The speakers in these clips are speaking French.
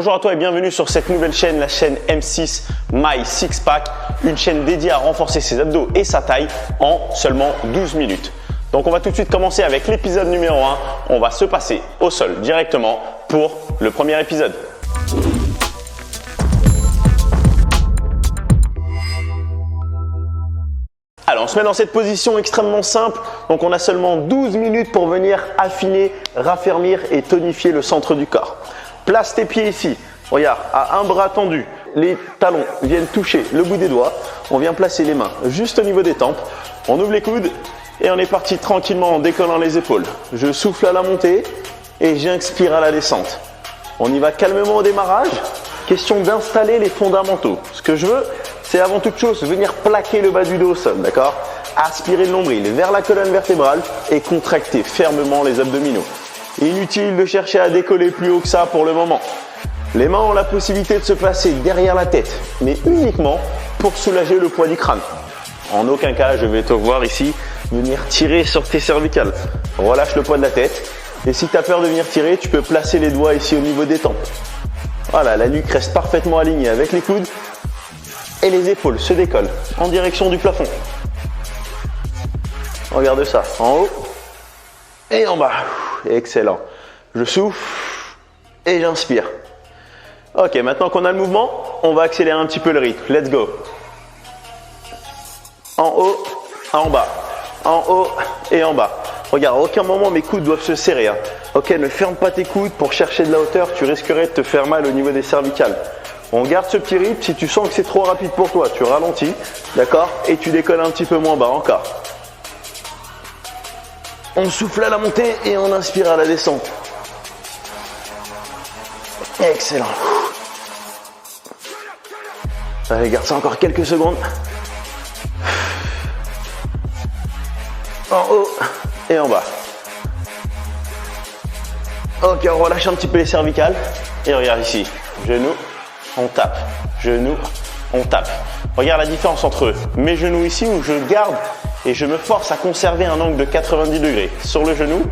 Bonjour à toi et bienvenue sur cette nouvelle chaîne, la chaîne M6 My Six Pack, une chaîne dédiée à renforcer ses abdos et sa taille en seulement 12 minutes. Donc on va tout de suite commencer avec l'épisode numéro 1. On va se passer au sol directement pour le premier épisode. Alors on se met dans cette position extrêmement simple. Donc on a seulement 12 minutes pour venir affiner, raffermir et tonifier le centre du corps. Place tes pieds ici, regarde, à un bras tendu, les talons viennent toucher le bout des doigts, on vient placer les mains juste au niveau des tempes, on ouvre les coudes et on est parti tranquillement en décollant les épaules. Je souffle à la montée et j'inspire à la descente. On y va calmement au démarrage, question d'installer les fondamentaux. Ce que je veux, c'est avant toute chose venir plaquer le bas du dos au sol, d'accord? Aspirer le nombril vers la colonne vertébrale et contracter fermement les abdominaux. Inutile de chercher à décoller plus haut que ça pour le moment. Les mains ont la possibilité de se placer derrière la tête, mais uniquement pour soulager le poids du crâne. En aucun cas, je vais te voir ici venir tirer sur tes cervicales. Relâche le poids de la tête. Et si tu as peur de venir tirer, tu peux placer les doigts ici au niveau des tempes. Voilà, la nuque reste parfaitement alignée avec les coudes et les épaules se décollent en direction du plafond. Regarde ça, en haut et en bas. Excellent. Je souffle et j'inspire. Ok, maintenant qu'on a le mouvement, on va accélérer un petit peu le rythme. Let's go. En haut, en bas. En haut et en bas. Regarde, à aucun moment mes coudes doivent se serrer. Hein. Ok, ne ferme pas tes coudes pour chercher de la hauteur. Tu risquerais de te faire mal au niveau des cervicales. On garde ce petit rythme. Si tu sens que c'est trop rapide pour toi, tu ralentis. D'accord? Et tu décolles un petit peu moins bas encore. On souffle à la montée et on inspire à la descente. Excellent. Allez, garde ça encore quelques secondes. En haut et en bas. Ok, on relâche un petit peu les cervicales. Et regarde ici. Genoux, on tape. Genoux, on tape. Regarde la différence entre mes genoux ici où je garde et je me force à conserver un angle de 90 degrés sur le genou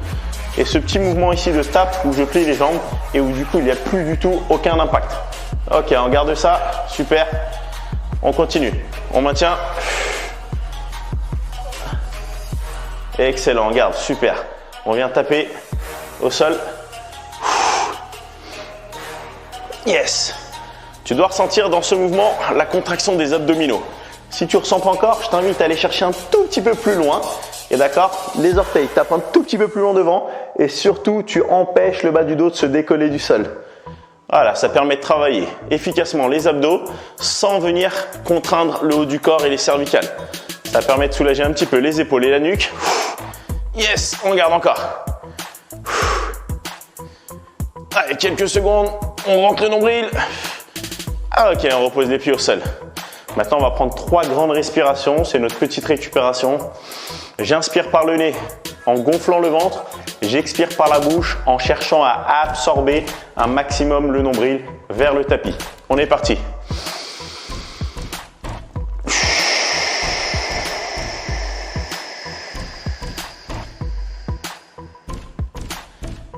et ce petit mouvement ici de tape où je plie les jambes et où du coup il n'y a plus du tout aucun impact. Ok, on garde ça, super. On continue, on maintient. Excellent, on garde, super. On vient taper au sol. Yes. Tu dois ressentir dans ce mouvement la contraction des abdominaux. Si tu ne ressens pas encore, je t'invite à aller chercher un tout petit peu plus loin. Et d'accord, les orteils tapent un tout petit peu plus loin devant. Et surtout, tu empêches le bas du dos de se décoller du sol. Voilà, ça permet de travailler efficacement les abdos sans venir contraindre le haut du corps et les cervicales. Ça permet de soulager un petit peu les épaules et la nuque. Yes, on garde encore. Allez, quelques secondes, on rentre le nombril. Ok, on repose les pieds au sol. Maintenant, on va prendre 3 grandes respirations. C'est notre petite récupération. J'inspire par le nez en gonflant le ventre. J'expire par la bouche en cherchant à absorber un maximum le nombril vers le tapis. On est parti.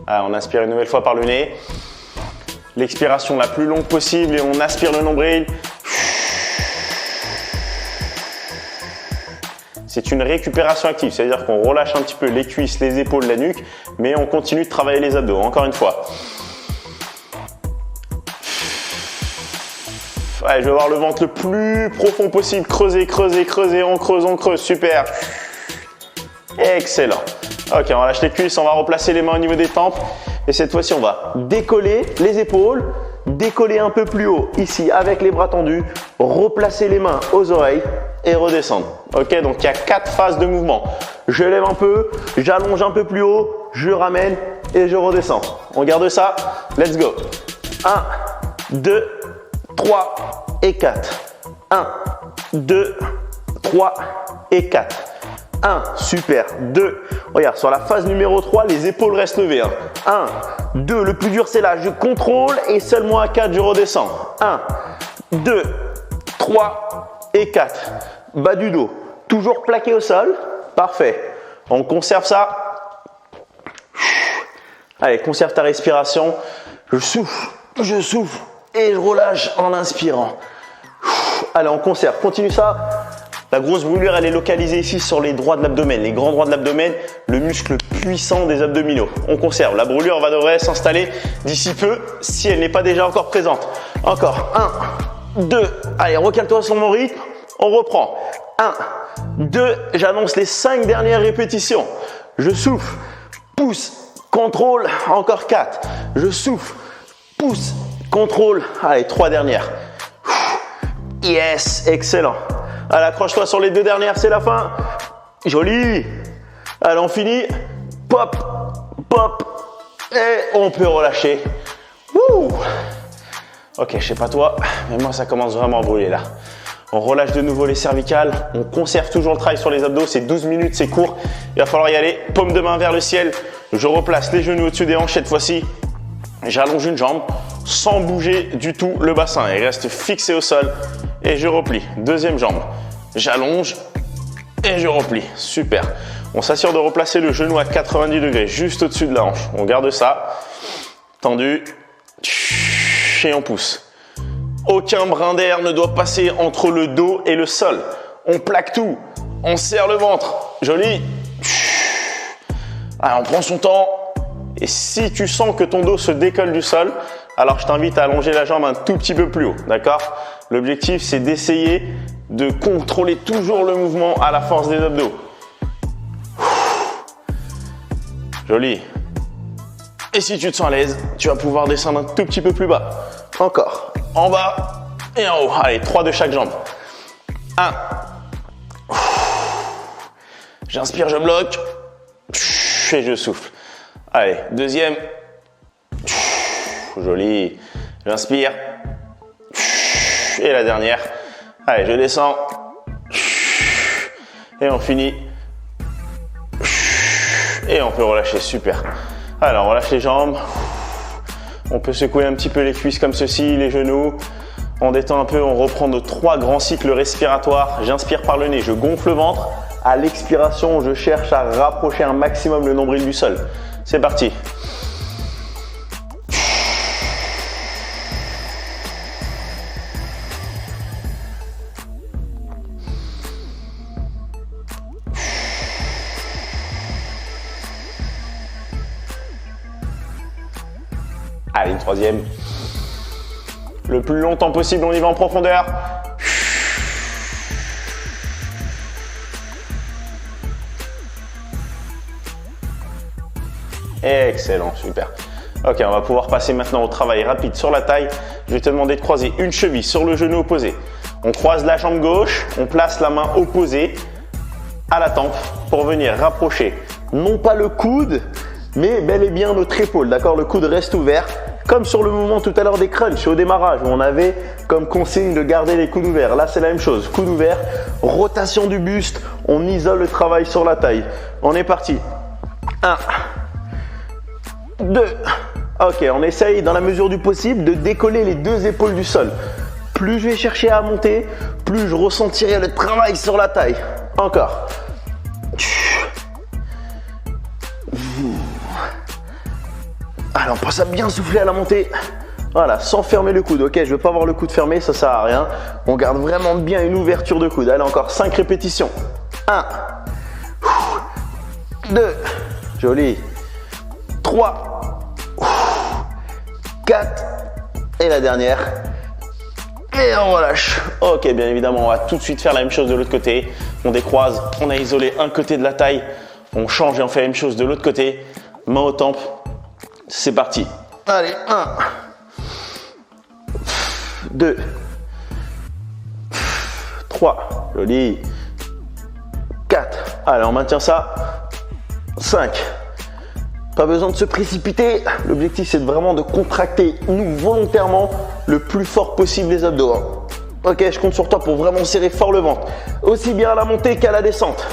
Alors, on inspire une nouvelle fois par le nez. L'expiration la plus longue possible et on aspire le nombril. C'est une récupération active, c'est-à-dire qu'on relâche un petit peu les cuisses, les épaules, la nuque, mais on continue de travailler les abdos. Encore une fois. Allez, je vais avoir le ventre le plus profond possible. Creuser, creuser, creuser, on creuse, super. Excellent. Ok, on relâche les cuisses, on va replacer les mains au niveau des tempes. Et cette fois-ci, on va décoller les épaules, décoller un peu plus haut ici avec les bras tendus, replacer les mains aux oreilles et redescendre. Ok, donc il y a 4 phases de mouvement. Je lève un peu, j'allonge un peu plus haut, je ramène et je redescends. On garde ça, let's go. 1, 2, 3 et 4. 1, 2, 3 et 4. 1, super, 2, regarde, sur la phase numéro 3, les épaules restent levées. 1, 2, le plus dur c'est là, je contrôle et seulement à 4, je redescends. 1, 2, 3 et 4. Bas du dos, toujours plaqué au sol, parfait. On conserve ça. Allez, conserve ta respiration. Je souffle Je souffle et je relâche en inspirant. Allez, on conserve. Continue ça. La grosse brûlure, elle est localisée ici sur les droits de l'abdomen, les grands droits de l'abdomen, le muscle puissant des abdominaux. On conserve. La brûlure devrait s'installer d'ici peu si elle n'est pas déjà encore présente. Encore. 1, 2. Allez, recale-toi sur mon rythme. On reprend. 1, 2. J'annonce les 5 dernières répétitions. Je souffle. Pousse. Contrôle. Encore 4. Je souffle. Pousse. Contrôle. Allez, 3 dernières. Yes. Excellent. Allez, accroche-toi sur les 2 dernières, c'est la fin. Joli. Allez, on finit. Pop, pop. Et on peut relâcher. Wouh. Ok, je sais pas toi, mais moi ça commence vraiment à brûler là. On relâche de nouveau les cervicales. On conserve toujours le travail sur les abdos. C'est 12 minutes, c'est court. Il va falloir y aller. Paume de main vers le ciel. Je replace les genoux au-dessus des hanches cette fois-ci. J'allonge une jambe sans bouger du tout le bassin. Il reste fixé au sol. Et je replie. Deuxième jambe. J'allonge et je replie. Super. On s'assure de replacer le genou à 90 degrés, juste au-dessus de la hanche. On garde ça. Tendu. Et on pousse. Aucun brin d'air ne doit passer entre le dos et le sol. On plaque tout. On serre le ventre. Joli. Allez, on prend son temps. Et si tu sens que ton dos se décolle du sol, alors je t'invite à allonger la jambe un tout petit peu plus haut. D'accord ? L'objectif, c'est d'essayer de contrôler toujours le mouvement à la force des abdos. Joli. Et si tu te sens à l'aise, tu vas pouvoir descendre un tout petit peu plus bas. Encore. En bas et en haut. Allez, 3 de chaque jambe. 1. J'inspire, je bloque. Et je souffle. Allez, deuxième. Joli. J'inspire. Et la dernière. Allez, je descends. Et on finit. Et on peut relâcher, super. Alors, on relâche les jambes. On peut secouer un petit peu les cuisses comme ceci, les genoux. On détend un peu, on reprend nos 3 grands cycles respiratoires. J'inspire par le nez, je gonfle le ventre. À l'expiration, je cherche à rapprocher un maximum le nombril du sol. C'est parti. Allez, une troisième. Le plus longtemps possible, on y va en profondeur. Excellent, super. Ok, on va pouvoir passer maintenant au travail rapide sur la taille. Je vais te demander de croiser une cheville sur le genou opposé. On croise la jambe gauche, on place la main opposée à la tempe pour venir rapprocher non pas le coude, mais bel et bien notre épaule. D'accord, le coude reste ouvert. Comme sur le mouvement tout à l'heure des crunchs au démarrage où on avait comme consigne de garder les coudes ouverts. Là, c'est la même chose. Coude ouvert, rotation du buste. On isole le travail sur la taille. On est parti. 1, 2. Ok, on essaye dans la mesure du possible de décoller les 2 épaules du sol. Plus je vais chercher à monter, plus je ressentirai le travail sur la taille. Encore. Alors, on pense à bien souffler à la montée. Voilà, sans fermer le coude. Ok, je ne veux pas avoir le coude fermé, ça ne sert à rien. On garde vraiment bien une ouverture de coude. Allez, encore 5 répétitions. 1, 2, joli. 3, 4, et la dernière. Et on relâche. Ok, bien évidemment, on va tout de suite faire la même chose de l'autre côté. On décroise, on a isolé un côté de la taille. On change et on fait la même chose de l'autre côté. Main aux tempes. C'est parti. Allez, 1, 2, 3, joli. 4, allez, on maintient ça. 5, pas besoin de se précipiter. L'objectif, c'est vraiment de contracter, nous, volontairement, le plus fort possible les abdos. Ok, je compte sur toi pour vraiment serrer fort le ventre. Aussi bien à la montée qu'à la descente.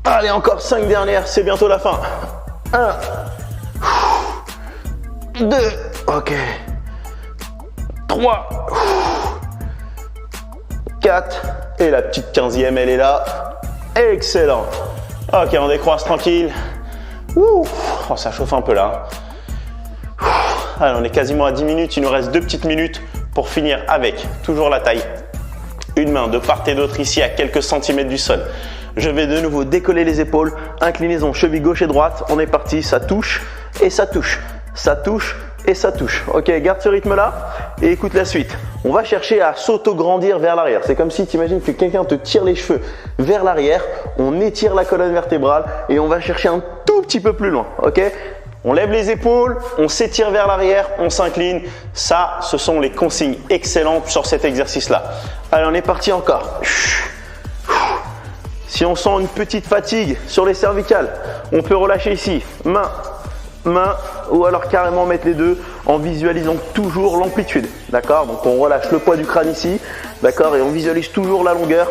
Allez, encore 5 dernières, c'est bientôt la fin. 1, 2, ok. 3, 4, et la petite 15e, elle est là. Excellent. Ok, on décroise tranquille. Oh, ça chauffe un peu là. Allez, on est quasiment à 10 minutes. Il nous reste 2 petites minutes pour finir avec toujours la taille. Une main de part et d'autre ici à quelques centimètres du sol. Je vais de nouveau décoller les épaules. Inclinaison, cheville gauche et droite. On est parti. Ça touche et ça touche. Ça touche et ça touche. Ok, garde ce rythme-là et écoute la suite. On va chercher à s'auto-grandir vers l'arrière. C'est comme si tu imagines que quelqu'un te tire les cheveux vers l'arrière. On étire la colonne vertébrale et on va chercher un tout petit peu plus loin. Ok? On lève les épaules, on s'étire vers l'arrière, on s'incline. Ça, ce sont les consignes excellentes sur cet exercice-là. Allez, on est parti encore. Si on sent une petite fatigue sur les cervicales, on peut relâcher ici. Main, main, ou alors carrément mettre les deux en visualisant toujours l'amplitude. D'accord? Donc on relâche le poids du crâne ici. D'accord? Et on visualise toujours la longueur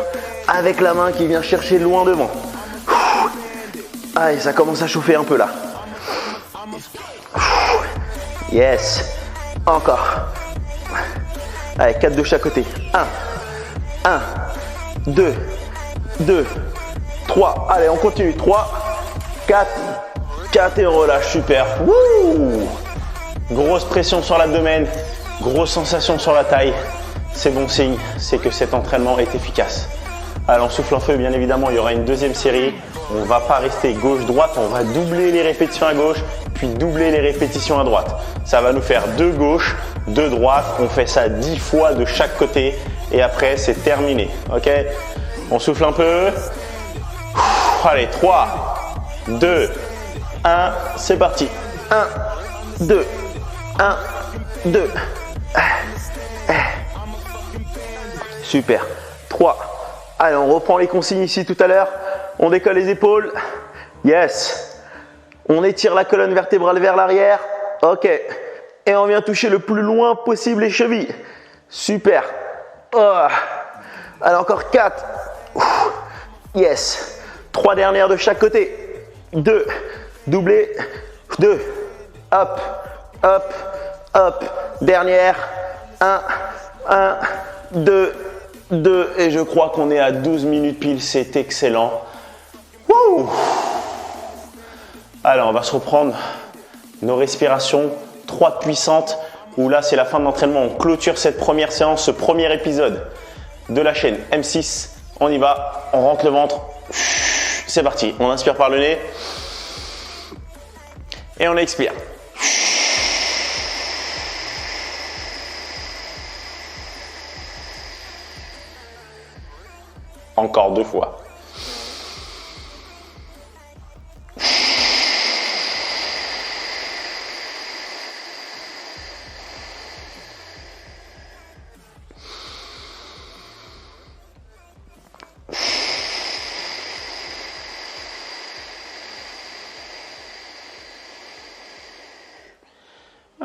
avec la main qui vient chercher loin devant. Allez, ça commence à chauffer un peu là. Yes. Encore. Allez, 4 de chaque côté. 1, 2, 3. Allez, on continue. 3, 4 et on relâche. Super. Wouh. Grosse pression sur l'abdomen. Grosse sensation sur la taille. C'est bon signe. C'est que cet entraînement est efficace. Allez, on souffle en feu. Bien évidemment, il y aura une deuxième série. On ne va pas rester gauche-droite. On va doubler les répétitions à gauche, puis doubler les répétitions à droite. Ça va nous faire 2 gauche, 2 droite. On fait ça 10 fois de chaque côté. Et après, c'est terminé. Ok? On souffle un peu. Allez, 3, 2, 1. C'est parti. 1, 2, 1, 2. Super. 3. Allez, on reprend les consignes ici tout à l'heure. On décolle les épaules. Yes. On étire la colonne vertébrale vers l'arrière. Ok. Et on vient toucher le plus loin possible les chevilles. Super. Oh. Allez, encore 4. Yes. 3 dernières de chaque côté. 2. Doublé. 2. Hop. Hop. Hop. Dernière. 1, 2. Et je crois qu'on est à 12 minutes pile. C'est excellent. Wouh. Alors, on va se reprendre nos respirations 3 puissantes où là, c'est la fin de l'entraînement. On clôture cette première séance, ce premier épisode de la chaîne M6. On y va, on rentre le ventre. C'est parti. On inspire par le nez et on expire. Encore 2 fois.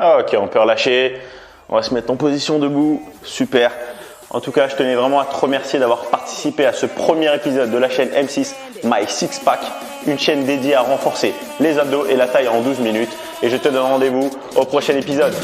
Ok, on peut relâcher. On va se mettre en position debout. Super. En tout cas, je tenais vraiment à te remercier d'avoir participé à ce premier épisode de la chaîne M6 My Six Pack, une chaîne dédiée à renforcer les abdos et la taille en 12 minutes. Et je te donne rendez-vous au prochain épisode.